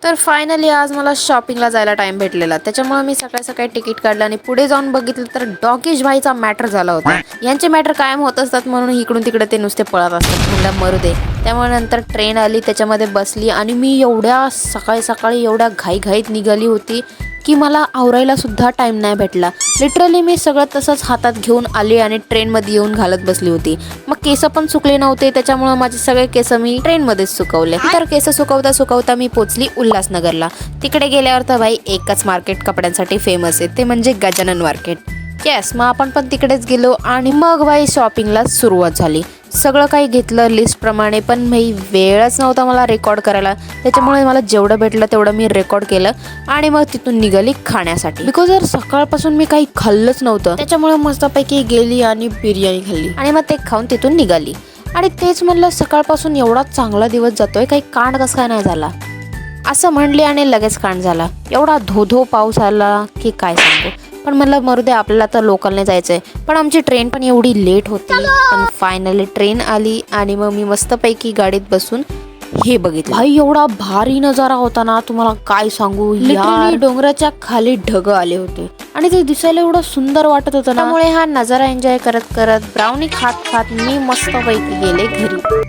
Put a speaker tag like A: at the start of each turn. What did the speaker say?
A: तर फायनली आज मला शॉपिंगला जायला टाइम भेटलेला, त्याच्यामुळे मी सकाळी सकाळी तिकीट काढलं आणि पुढे जाऊन बघितलं तर डॉगेश भाईचा मॅटर झाला होता. यांचे मॅटर कायम होत असतात म्हणून इकडून तिकडे ते नुसते पळत असतात. म्हणलं मरू दे. त्यामुळे नंतर ट्रेन आली, त्याच्यामध्ये बसली आणि मी एवढ्या सकाळी सकाळी एवढ्या घाईघाईत निघाली होती की मला आवरायला सुद्धा टाइम नाही भेटला. लिटरली मी सगळं तसंच हातात घेऊन आले आणि ट्रेनमध्ये येऊन घालत बसली होती. मग केस पण सुकले नव्हते, त्याच्यामुळे माझे सगळे केस मी ट्रेनमध्येच सुकवले. तर केस सुकवता सुकवता मी पोचली उल्हासनगरला. तिकडे गेल्यावर तर भाई एकच मार्केट कपड्यांसाठी फेमस आहे, ते म्हणजे गजानन मार्केट. येस, मग आपण पण तिकडेच गेलो आणि मग भाई शॉपिंगला सुरुवात झाली. सगळं काही घेतलं लिस्ट प्रमाणे, पण भाई वेळच नव्हता मला रेकॉर्ड करायला, त्याच्यामुळे मला जेवढं भेटलं तेवढं मी रेकॉर्ड केलं आणि मग तिथून निघाली खाण्यासाठी. बिकॉज जर सकाळपासून मी काही खाल्लंच नव्हतं, त्याच्यामुळे मस्तपैकी गेली आणि बिर्याणी खाल्ली आणि मग ते खाऊन तिथून निघाली. आणि तेच म्हणलं, सकाळपासून एवढा चांगला दिवस जातोय, काही कांड कसं काय नाही झाला असं म्हणले आणि लगेच कांड झाला. एवढा धो पाऊस आला की काय सांगू. पण म्हणलं मरू दे, आपल्याला तर लोकलने जायचंय. पण आमची ट्रेन पण एवढी लेट होती. पण फायनली ट्रेन आली आणि मग मी मस्तपैकी गाडीत बसून हे बघितलं. भाई एवढा भारी नजारा होता ना, तुम्हाला काय सांगू. लिटरली डोंगराच्या खाली ढग आले होते आणि ते दिसायला एवढं सुंदर वाटत होतं. त्यामुळे हा नजारा एन्जॉय करत करत ब्राउनी खात खात मी मस्तपैकी गेले घरी.